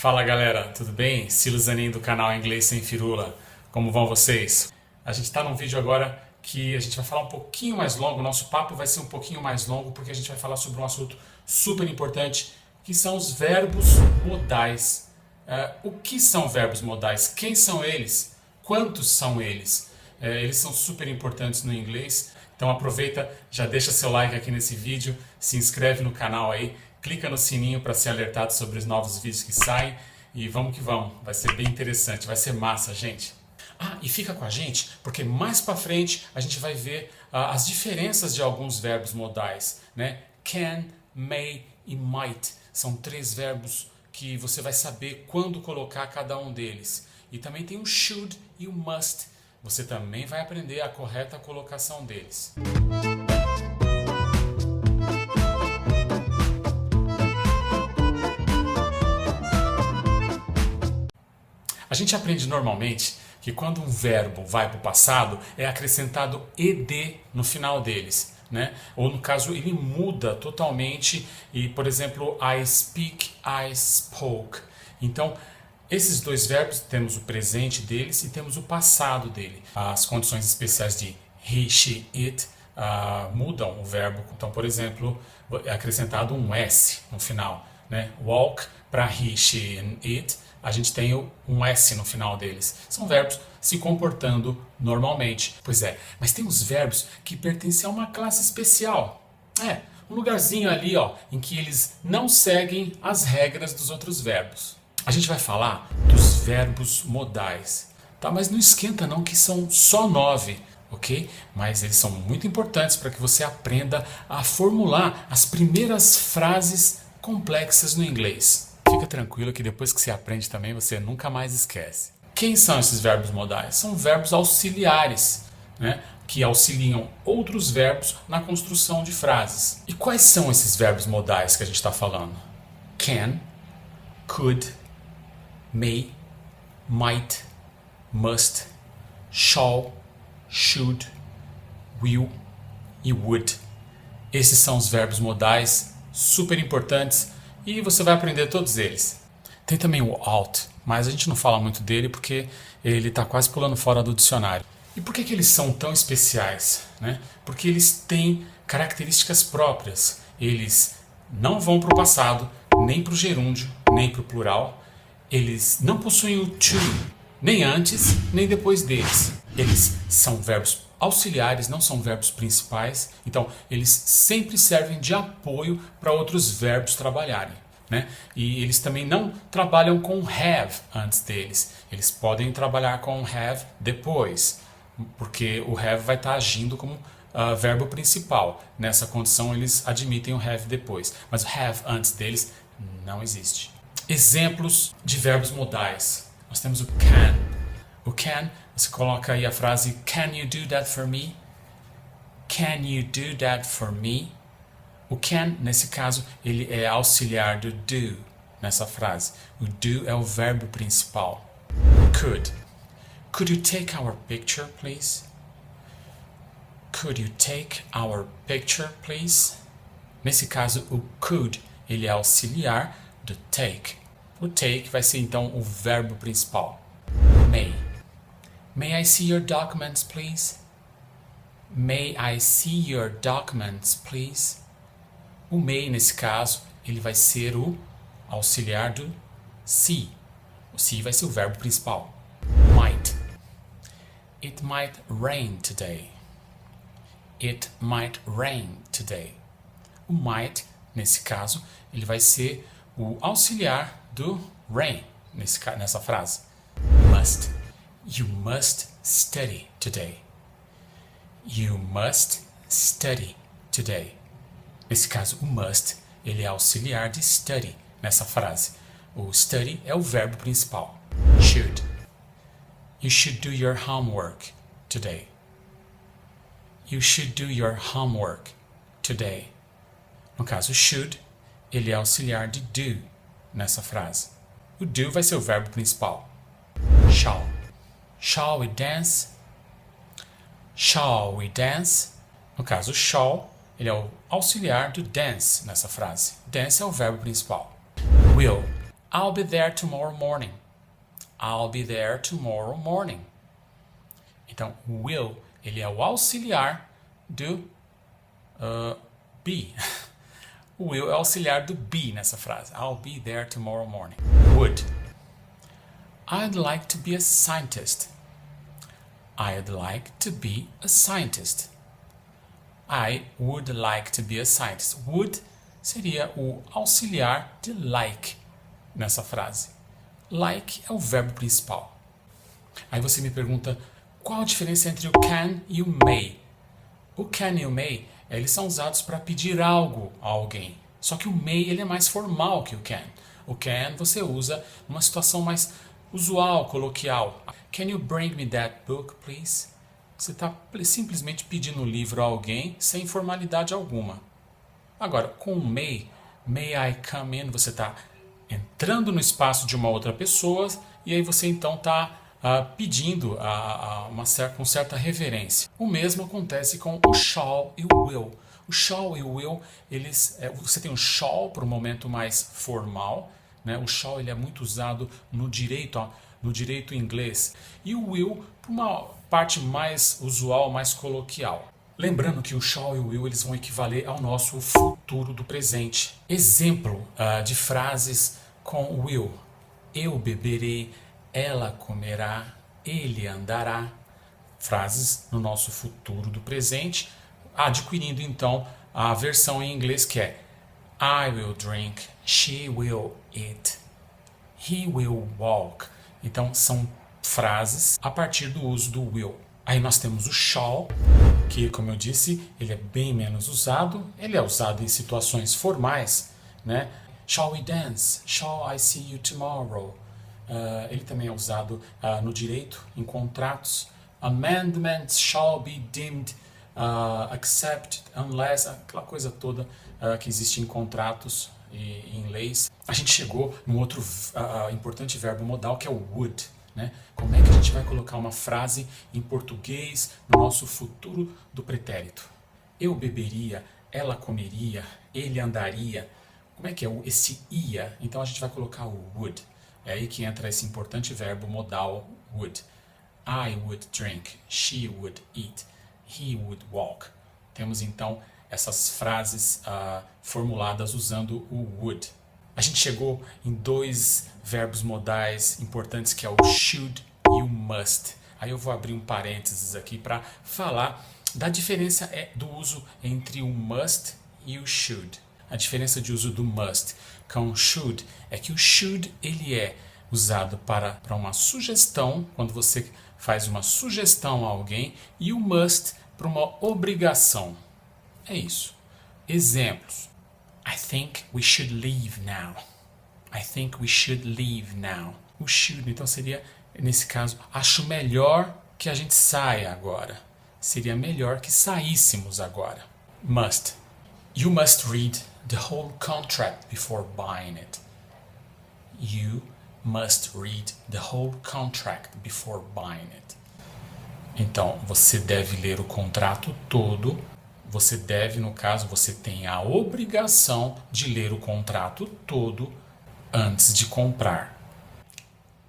Fala galera, tudo bem? Silas Zanin do canal Inglês Sem Firula. Como vão vocês? A gente está num vídeo agora que a gente vai falar um pouquinho mais longo, o nosso papo vai ser um pouquinho mais longo porque a gente vai falar sobre um assunto super importante que são os verbos modais. O que são verbos modais? Quem são eles? Quantos são eles? Eles são super importantes no inglês, então aproveita, já deixa seu like aqui nesse vídeo, se inscreve no canal aí, clica no sininho para ser alertado sobre os novos vídeos que saem e vamos que vamos, vai ser bem interessante, vai ser massa, gente. E fica com a gente, porque mais para frente a gente vai ver as diferenças de alguns verbos modais, né? Can, may e might são 3 verbos que você vai saber quando colocar cada um deles. E também tem o should e o must. Você também vai aprender a correta colocação deles. A gente aprende normalmente que quando um verbo vai para o passado é acrescentado ed no final deles, né? Ou no caso ele muda totalmente e, por exemplo, I speak, I spoke. Então, esses 2 verbos, temos o presente deles e temos o passado dele. As condições especiais de he, she, it mudam o verbo. Então, por exemplo, é acrescentado um S no final, né? Walk para he, she and it, a gente tem um S no final deles. São verbos se comportando normalmente. Pois é, mas tem uns verbos que pertencem a uma classe especial. Um lugarzinho ali, ó, em que eles não seguem as regras dos outros verbos. A gente vai falar dos verbos modais, tá? Mas não esquenta não que são só 9, ok? Mas eles são muito importantes para que você aprenda a formular as primeiras frases complexas no inglês. Fica tranquilo que depois que você aprende também você nunca mais esquece. Quem são esses verbos modais? São verbos auxiliares, né? Que auxiliam outros verbos na construção de frases. E quais são esses verbos modais que a gente está falando? Can, could, may, might, must, shall, should, will e would. Esses são os verbos modais super importantes e você vai aprender todos eles. Tem também o ought, mas a gente não fala muito dele porque ele está quase pulando fora do dicionário. E por que eles são tão especiais, né? Porque eles têm características próprias. Eles não vão para o passado, nem para o gerúndio, nem para o plural. Eles não possuem o to, nem antes, nem depois deles. Eles são verbos auxiliares, não são verbos principais. Então, eles sempre servem de apoio para outros verbos trabalharem, né? E eles também não trabalham com have antes deles. Eles podem trabalhar com have depois, porque o have vai estar agindo como verbo principal. Nessa condição, eles admitem o have depois. Mas o have antes deles não existe. Exemplos de verbos modais. Nós temos o can. O can, você coloca aí a frase Can you do that for me? Can you do that for me? O can, nesse caso, ele é auxiliar do do nessa frase. O do é o verbo principal. Could. Could you take our picture, please? Could you take our picture, please? Nesse caso, o could, ele é auxiliar do take. O take vai ser então o verbo principal. May. May I see your documents, please? May I see your documents, please? O may, nesse caso, ele vai ser o auxiliar do see. O see vai ser o verbo principal. Might. It might rain today. It might rain today. O might, nesse caso, ele vai ser o auxiliar do rain, nessa frase. Must. You must study today. You must study today. Nesse caso, o must, ele é auxiliar de study nessa frase. O study é o verbo principal. Should. You should do your homework today. You should do your homework today. No caso, should, ele é auxiliar de do nessa frase. O do vai ser o verbo principal. Shall. Shall we dance? Shall we dance? No caso, shall, ele é o auxiliar do dance nessa frase. Dance é o verbo principal. Will. I'll be there tomorrow morning. I'll be there tomorrow morning. Então, will, ele é o auxiliar do be. O will é o auxiliar do be nessa frase. I'll be there tomorrow morning. Would. I'd like to be a scientist. I'd like to be a scientist. I would like to be a scientist. Would seria o auxiliar de like nessa frase. Like é o verbo principal. Aí você me pergunta qual a diferença entre o can e o may. O can e o may, eles são usados para pedir algo a alguém. Só que o may ele é mais formal que o can. O can você usa numa situação mais usual, coloquial. Can you bring me that book, please? Você está simplesmente pedindo o livro a alguém sem formalidade alguma. Agora, com o may I come in, você está entrando no espaço de uma outra pessoa e aí você então está pedindo com certa reverência. O mesmo acontece com o shall e o will. O shall e o will, você tem o shall para o momento mais formal, né? O shall ele é muito usado no direito inglês e o will para uma parte mais usual, mais coloquial. Lembrando que o shall e o will eles vão equivaler ao nosso futuro do presente. Exemplo de frases com will. Eu beberei, ela comerá, ele andará. Frases no nosso futuro do presente, adquirindo então a versão em inglês que é I will drink, she will eat, he will walk. Então são frases a partir do uso do will. Aí nós temos o shall, que como eu disse, ele é bem menos usado. Ele é usado em situações formais, né? Shall we dance? Shall I see you tomorrow? Ele também é usado no direito, em contratos. Amendments shall be deemed accepted unless, aquela coisa toda que existe em contratos e em leis. A gente chegou num outro importante verbo modal que é o would. Né? Como é que a gente vai colocar uma frase em português no nosso futuro do pretérito? Eu beberia, ela comeria, ele andaria. Como é que é esse ia? Então a gente vai colocar o would. É aí que entra esse importante verbo modal would. I would drink, she would eat, he would walk. Temos então essas frases formuladas usando o would. A gente chegou em dois verbos modais importantes que é o should e o must. Aí eu vou abrir um parênteses aqui para falar da diferença do uso entre o must e o should. A diferença de uso do must com o should é que o should ele é usado para uma sugestão, quando você faz uma sugestão a alguém, e o must para uma obrigação. É isso. Exemplos. I think we should leave now. I think we should leave now. O should, então, seria, nesse caso, acho melhor que a gente saia agora. Seria melhor que saíssemos agora. Must. You must read the whole contract before buying it. You must read the whole contract before buying it. Então, você deve ler o contrato todo. Você deve, no caso, você tem a obrigação de ler o contrato todo antes de comprar.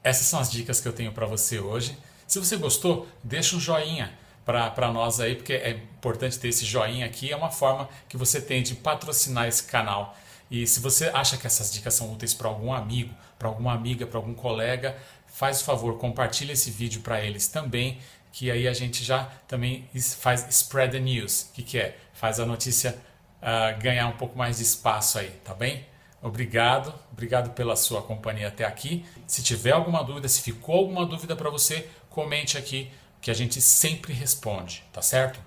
Essas são as dicas que eu tenho para você hoje. Se você gostou, deixa um joinha para nós aí, porque é importante ter esse joinha aqui. É uma forma que você tem de patrocinar esse canal. E se você acha que essas dicas são úteis para algum amigo, para alguma amiga, para algum colega, faz o favor, compartilha esse vídeo para eles também, que aí a gente já também faz spread the news, que é? Faz a notícia ganhar um pouco mais de espaço aí, tá bem? Obrigado pela sua companhia até aqui. Se tiver alguma dúvida, se ficou alguma dúvida para você, comente aqui, que a gente sempre responde, tá certo?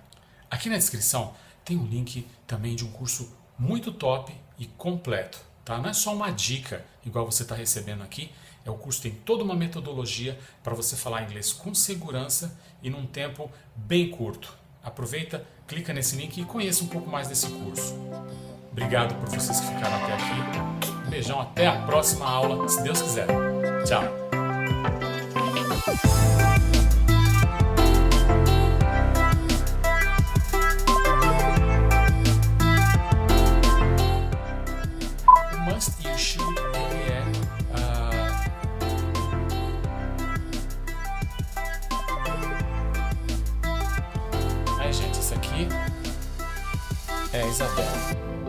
Aqui na descrição tem um link também de um curso muito top e completo, tá? Não é só uma dica igual você está recebendo aqui. O curso tem toda uma metodologia para você falar inglês com segurança e num tempo bem curto. Aproveita, clica nesse link e conheça um pouco mais desse curso. Obrigado por vocês que ficaram até aqui. Um beijão, até a próxima aula, se Deus quiser. Tchau! Must e should, ele é aqui é a Isabela.